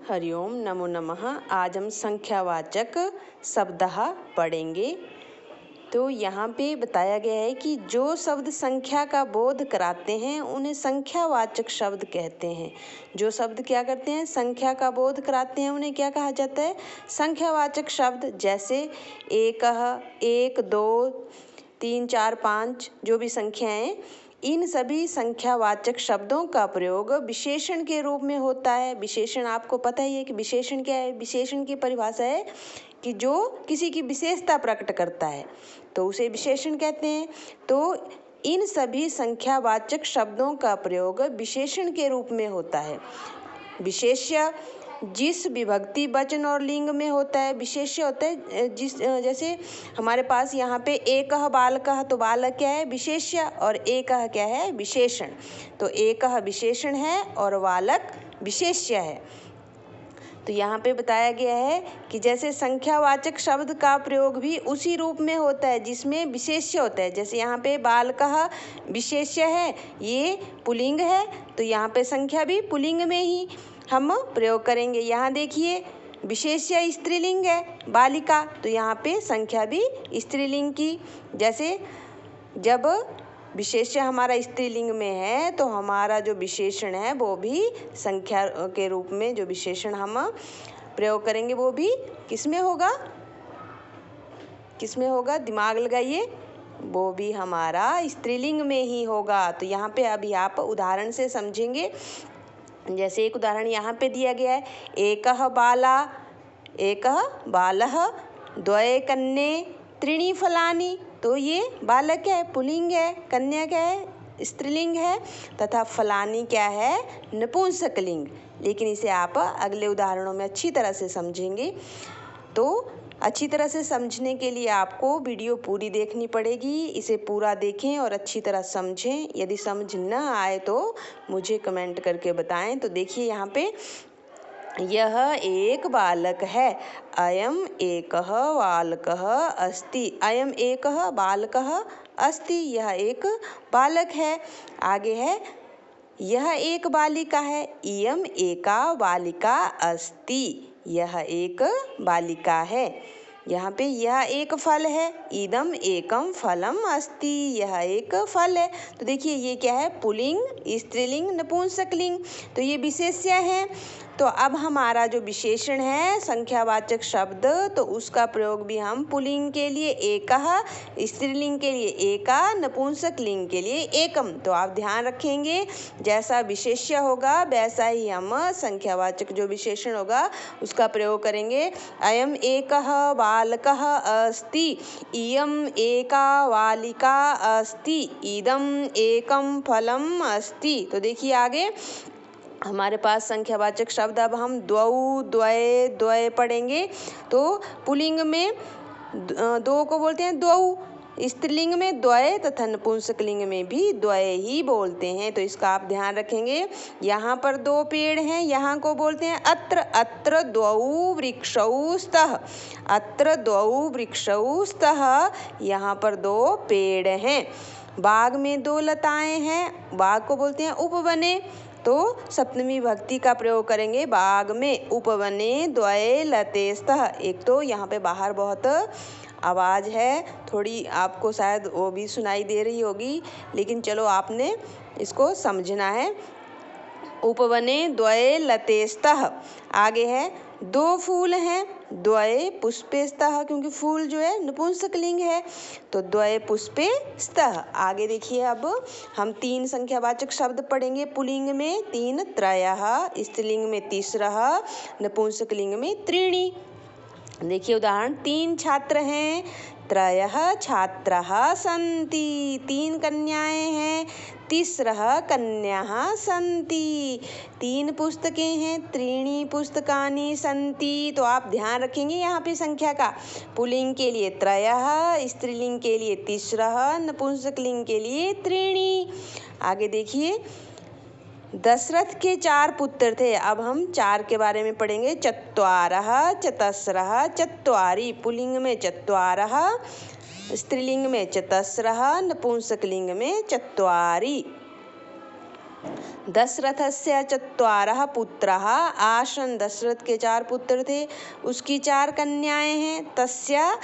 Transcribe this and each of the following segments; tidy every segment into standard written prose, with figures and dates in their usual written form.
हरिओम नमो नमः। आज हम संख्यावाचक शब्दः पढ़ेंगे। तो यहाँ पे बताया गया है कि जो शब्द संख्या का बोध कराते हैं उन्हें संख्यावाचक शब्द कहते हैं। जो शब्द क्या करते हैं, संख्या का बोध कराते हैं, उन्हें क्या कहा जाता है, संख्यावाचक शब्द। जैसे एक, दो, तीन, चार, पाँच, जो भी संख्याएं, इन सभी संख्यावाचक शब्दों का प्रयोग विशेषण के रूप में होता है। विशेषण आपको पता ही है कि विशेषण क्या है। विशेषण की परिभाषा है कि जो किसी की विशेषता प्रकट करता है तो उसे विशेषण कहते हैं। तो इन सभी संख्यावाचक शब्दों का प्रयोग विशेषण के रूप में होता है। विशेष्य जिस विभक्ति वचन और लिंग में होता है, विशेष्य होता है जिस, जैसे हमारे पास यहाँ पे एकः बालकः, तो बालक क्या है, विशेष्य, और एकः क्या है, विशेषण। तो एकः विशेषण है और बालक विशेष्य है। तो यहाँ पे बताया गया है कि जैसे संख्यावाचक शब्द का प्रयोग भी उसी रूप में होता है जिसमें विशेष्य होता है। जैसे यहाँ पे बालकः विशेष्य है, ये पुल्लिंग है, तो यहाँ पे संख्या भी पुल्लिंग में ही हम प्रयोग करेंगे। यहाँ देखिए विशेष्य स्त्रीलिंग है बालिका, तो यहाँ पे संख्या भी स्त्रीलिंग की। जैसे जब विशेष्य हमारा स्त्रीलिंग में है तो हमारा जो विशेषण है वो भी संख्या के रूप में जो विशेषण हम प्रयोग करेंगे वो भी किसमें होगा, किसमें होगा, दिमाग लगाइए, वो भी हमारा स्त्रीलिंग में ही होगा। तो यहाँ पे अभी आप उदाहरण से समझेंगे। जैसे एक उदाहरण यहाँ पे दिया गया है, एकः बालः द्वये कन्ये त्रीणि फलानि। तो ये बालक क्या है, पुल्लिंग है, कन्या क्या है, स्त्रीलिंग है, तथा फलानि क्या है, नपुंसकलिंग। लेकिन इसे आप अगले उदाहरणों में अच्छी तरह से समझेंगे। तो अच्छी तरह से समझने के लिए आपको वीडियो पूरी देखनी पड़ेगी। इसे पूरा देखें और अच्छी तरह समझें। यदि समझ न आए तो मुझे कमेंट करके बताएं। तो देखिए यहाँ पे, यह एक बालक है, अयम एकः बालकः अस्ति। अयम एकः बालकः अस्ति, यह एक बालक है। आगे है, यह एक बालिका है, इयम एका बालिका अस्ति, यह एक बालिका है। यहाँ पे यह एक फल है, इदम एकम फलम अस्ति, यह एक फल है। तो देखिए ये क्या है, पुल्लिंग, स्त्रीलिंग, नपुंसकलिंग। तो ये विशेष्य है। तो अब हमारा जो विशेषण है संख्यावाचक शब्द, तो उसका प्रयोग भी हम पुल्लिंग के लिए एकः, स्त्रीलिंग के लिए एका, नपुंसकलिंग के लिए एकम। तो आप ध्यान रखेंगे, जैसा विशेष्य होगा वैसा ही हम संख्यावाचक जो विशेषण होगा उसका प्रयोग करेंगे। अयम एकः बालकः अस्ति, इयम एका बालिका अस्ति, इदम एकम फलम अस्ति। तो देखिए आगे हमारे पास संख्यावाचक शब्द, अब हम द्वौ, द्वये, द्वय पढ़ेंगे। तो पुल्लिंग में दो को बोलते हैं द्वौ, स्त्रीलिंग में द्वय, तथा नपुंसकलिंग में भी द्वय ही बोलते हैं। तो इसका आप ध्यान रखेंगे। यहाँ पर दो पेड़ हैं, यहाँ को बोलते हैं अत्र। अत्र द्वौ वृक्षौ स्तः, अत्र द्वौ वृक्षौ स्तः, यहाँ पर दो पेड़ हैं। बाग में दो लताएं हैं, बाग को बोलते हैं उपवने। तो सप्तमी विभक्ति का प्रयोग करेंगे बाग में, उपवने द्वये लतेस्तः। एक तो यहाँ पे बाहर बहुत आवाज़ है, थोड़ी आपको शायद वो भी सुनाई दे रही होगी, लेकिन चलो आपने इसको समझना है। उपवने द्वये लतेस्तः। आगे है, दो फूल हैं, द्वये पुष्पे स्तः, क्योंकि फूल जो है नपुंसकलिंग है, तो द्वये पुष्पे स्तः। आगे देखिए, अब हम तीन संख्यावाचक शब्द पढ़ेंगे। पुल्लिंग में तीन, त्रयः, स्त्रीलिंग में तिस्रः, नपुंसकलिंग में त्रीणि। देखिए उदाहरण, तीन छात्र हैं, त्रयः छात्राः सन्ति, तीन कन्याएं हैं, तिस्रः कन्याः सन्ति, तीन पुस्तकें हैं, त्रीणि पुस्तकानि सन्ति। तो आप ध्यान रखेंगे यहाँ पे संख्या का, पुल्लिंग के लिए त्रयः, स्त्रीलिंग के लिए तिस्रः, नपुंसकलिंग के लिए त्रीणि। आगे देखिए, दशरथ के चार पुत्र थे। अब हम चार के बारे में पढ़ेंगे। चत्वारः, चतस्रः, चत्वारि, पुल्लिंग में चत्वारः, स्त्रीलिंग में चतस्रः, नपुंसकलिंग में चत्वारि। दशरथस्य चत्वारः पुत्राः आसन्। दशरथ के 4 पुत्र थे, उसकी 4 कन्याएं हैं। तस्य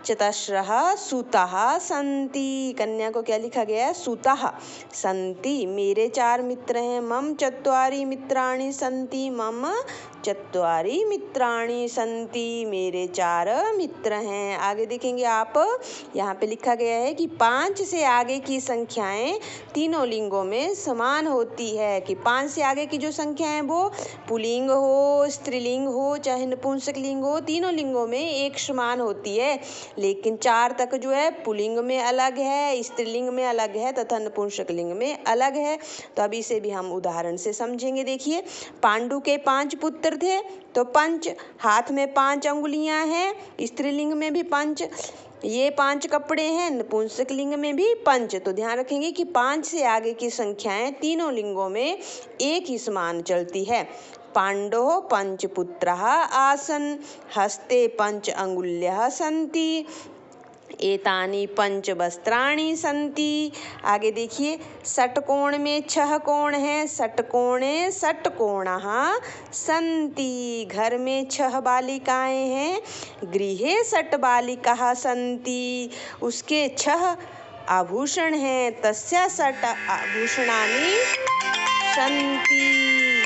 चतस्रः सुताः सन्ति। कन्या को क्या लिखा गया है? सुताः सन्ति। मेरे 4 मित्र हैं। मम चत्वारि मित्राणि सन्ति। मम चत्वारि मित्राणि सन्ति। मेरे 4 मित्र हैं। आगे देखेंगे आप, यहाँ पे लिखा गया है कि 5 से आगे की संख्याएं तीनों लिंगों में समान होती है। कि 5 से आगे की जो संख्या है वो पुल्लिंग हो, स्त्रीलिंग हो, चाहे नपुंसक लिंग हो, तीनों लिंगों में एक समान होती है। लेकिन 4 तक जो है पुल्लिंग में अलग है, स्त्रीलिंग में अलग है तथा नपुंसक लिंग में अलग है। तो अब इसे भी हम उदाहरण से समझेंगे। देखिए, पांडु के 5 पुत्र थे, तो पंच, हाथ में 5 अंगुलियां हैं, स्त्रीलिंग में भी पंच। ये 5 कपड़े हैं, नपुंसक लिंग में भी पंच। तो ध्यान रखेंगे कि 5 से आगे की संख्याएं तीनों लिंगों में एक ही समान चलती है। पांडोः पंचपुत्राः आसन्, हस्ते 5 अंगुल्यः सन्ति, एतानि 5 वस्त्राणि सन्ति। आगे देखिए, षट्कोण में 6 कोण हैं, षट्कोणे षट्कोणाः सन्ति। घर में 6 बालिकाएं हैं, गृहे 6 बालिकाः सन्ति। उसके 6 आभूषण हैं, तस्य 6 आभूषणानि सन्ति।